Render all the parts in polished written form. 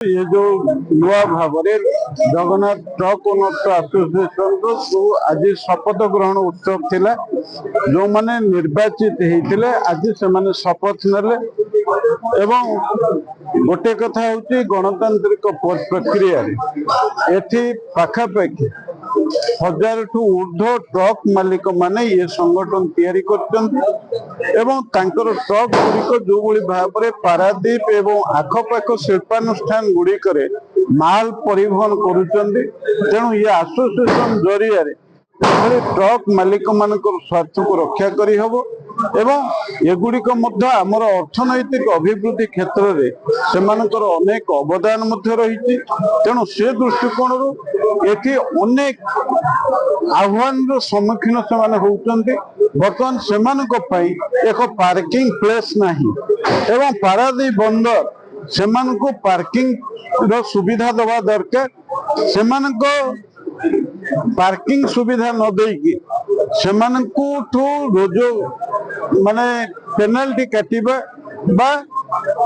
ये जो नुआ भाव जगन्नाथ ट्रक ओनर्स एसोसिएशन जो आज शपथ ग्रहण उत्सव थिला जो माने निर्वाचित होते आज से शपथ नेले एवं गोटे कथा हूँ गणतांत्रिक प्रक्रिया एठी पाखापाखि 1000 ठू ऊर्ध्व ट्रक मालिक माने ये संगठन तैयारी एवं तांकर ट्रक गुड़िक जो भाव में पारादीप एवं आखपाख शिल्पानुष्ठान गुड़िक माल परिवहन करुचंदी तेणु ये एसोसिएशन जरिया ट्रक मालिक मान स्वार्थ को रक्षा करी हबो एवं एगुड़िक आमर अर्थनैतिक अभिवृद्धि क्षेत्र में सेमानकर अनेक अवदान रही तेणु से दृष्टिकोण ये अनेक आह्वान सम्मुखीन से होती बर्तमान से एक पार्किंग प्लेस नहीं एवं पारादीप बंदर से पार्किंग सुविधा दवा दरकार से पार्किंग सुविधा न देकी रोज माने पेनाल्टी काटिबा बा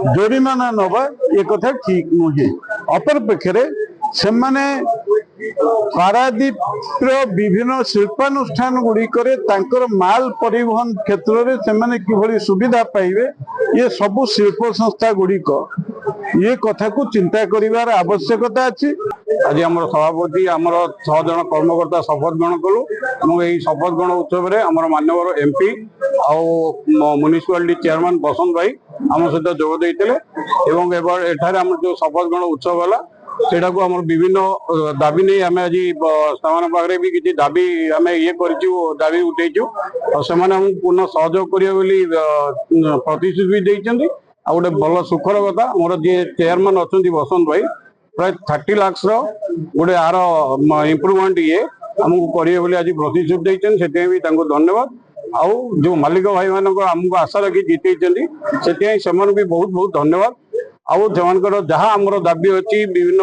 जोरिमाना नवा ये कथा ठीक नुहे अपरपेक्षे से पारादीप विभिन्न शिल्पानुष्ठान गुड़िक माल परिवहन क्षेत्र में से किभली सुविधा पाइबे ये सबु शिल्प संस्था गुड़िक ये कथा को चिंता करिवार आवश्यकता अच्छी। आज आम सभापति आम 6 जन कर्मकर्ता शपथ ग्रहण कलु यही शपथ ग्रहण उत्सव में आम मानवर एमपी म्युनिसिपालिटी चेयरमैन बसंत भाई आम सहित जोग देते एठार आम जो शपथ ग्रहण उत्सव है सेटा को आम विभिन्न दाबी नहीं आम आज पाखे भी किसी दाबी आम ये दाबी उठेचु से पूर्ण सहयोग करें प्रतिश्रुति भी देते आ गोटे भल सुखर कथा मोर जी चेयरमैन अच्छा बसंत भाई प्राय 30 लाख गोटे आर इम्प्रुवमेंट ये आमको करेंगे आज प्रतिश्रुति देते से धन्यवाद आउ जो मालिक भाई मान आमको आशा रखी जीते से भी बहुत बहुत धन्यवाद आउ से जहाँ आमर दाबी अच्छी विभिन्न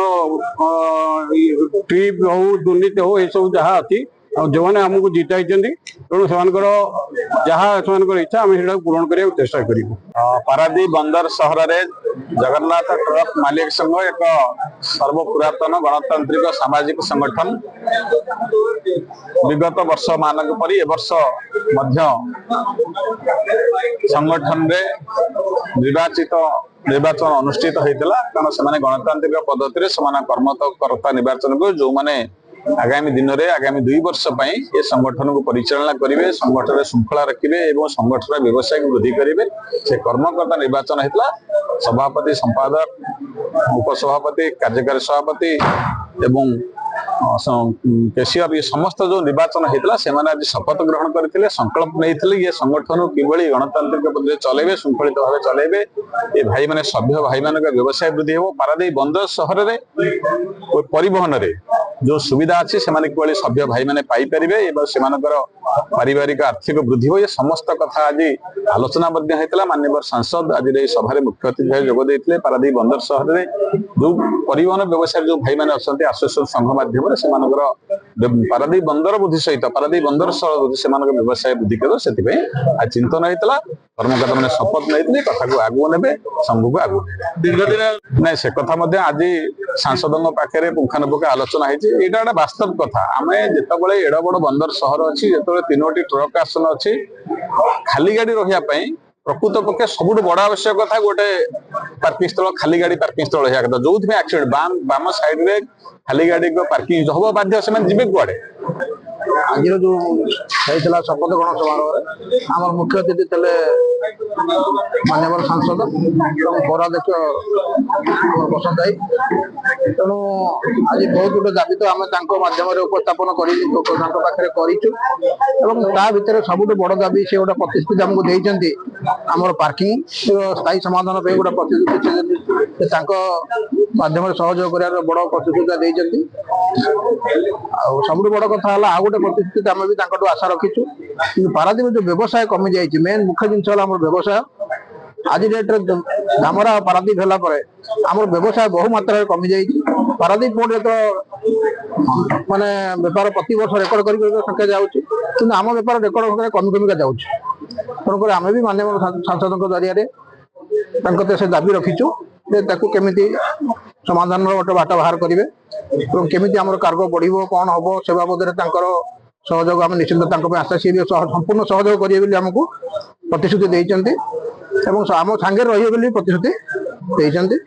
ट्रिप हो दुर्नीति हो यह सब जहाँ अच्छी जो मैंने आमको जिताई तेणु से जहाँ से इच्छा आम पूरण करने चेष्टा करूँ। पारादीप बंदर सहर में जगन्नाथ ट्रक मालिक संघ एक सर्वपुरातन गणतांत्रिक सामाजिक संगठन विगत वर्ष मानक परी ए वर्ष संगठन रे निर्वाचन अनुष्ठित होता कारण से गणतांत्रिक पद्धति कर्मकर्ता निर्वाचन को जो मैंने आगामी दिन में आगामी 2 वर्ष ये संगठन को परिचालना करेंगे संगठन श्रृंखला रखिए और संगठन व्यवसाय को वृद्धि करेंगे से कर्मकर्ता निर्वाचन होता सभापति संपादक उपसभापति कार्यकारी सभापति एवं केसीआर ये समस्त जो निर्वाचन होता से आज शपथ ग्रहण करते संकल्प नहीं ये संगठन किभली गणतांत्रिक पद्धति चलेबे श्रृंखलित भाव चलेबे ये भाई मैंने सभ्य भाई मान व्यवसाय वृद्धि हो पारादीप बंदर सहर में परिवहन रे जो सुविधा अच्छी से किभली सभ्य भाई मैंने पाइपर से पारिवारिक आर्थिक वृद्धि हो ये समस्त कथा आज आलोचना होता माननीय सांसद आज सभा मुख्य अतिथि जोग देते पारादीप बंदर सहर में जो परिवहन व्यवसाय जो भाई मैंने अच्छा एसोसिएशन संघ माध्यम से पारादीप बंदर बुद्धि सहित पारादीप बंदर से व्यवसाय वृद्धि कर आज चिंतन होता कर्मकर्ता मैंने शपथ नहीं कथा को आगु ने संघ को आगु दीर्घ दिन ना से कथा आज सांसदों पाखे पुंखानुपुख आलोचना होती गोटे वास्तव कथा आम जिते एड बड़ बंदर सहर अच्छी जो 3टी ट्रक आसन अच्छी खाली गाड़ी रही प्रकृत पक्षे सब बड़ आवश्यक कथा गोटे पार्किंग स्थल खाली गाड़ी पार्किंग स्थल रहा कथा जो एक्सीडेंट बाम साइड रे खाली गाड़ी को पार्किंग हम बाध्य से जी कड़े आज जो होता शपथ ग्रहण समारोह आम मुख्य अतिथि थे माननीय सांसद पौराध्यक्ष बसंत भाई तेणु आज बहुत गुटे दाबी तो आम माध्यम उपस्थापन कर सब बड़ दाबी से गोटे प्रतिश्रुति आमको देती आमर पार्किंग स्थायी समाधान गोटे प्रतिश्रुति माध्यम सहयोग कर बड़ प्रतिश्रुति देती सब बड़ कथा आ गोटे प्रतिश्रुति आम भी आशा रखीचु कि पारादीप जो व्यवसाय कमी जाए मेन मुख्य जिन व्यवसाय आज डेट धामरा पारादीप आम व्यवसाय बहु मात्रा कमी जाए पारादीप पोर्ट तो माने बेपार प्रति वर्ष रेकर्ड संख्या जाऊँ आम बेपार रेकर्ड कमी कमिका जाऊँ तेणुक आम भी माननीय सांसद जरिया से दाबी रखीचु केमी ସମାଧାନର ଗୋଟେ ବାଟ ବାହାର କରିବେ ଏବଂ କେମିତି ଆମର କାର୍ଗୋ ବଢିବ କଣ ହବ ସେ ବାବଦରେ ତାଙ୍କର ସହଯୋଗ ଆମେ ନିଶ୍ଚିନ୍ତ ତାଙ୍କ ପାଇଁ ଆଶା ସିଏ ବି ସମ୍ପୂର୍ଣ୍ଣ ସହଯୋଗ କରିବେ ବୋଲି ଆମକୁ ପ୍ରତିଶ୍ରୁତି ଦେଇଛନ୍ତି ଏବଂ ଆମ ସାଙ୍ଗରେ ରହିବେ ବୋଲି ପ୍ରତିଶ୍ରୁତି ଦେଇଛନ୍ତି।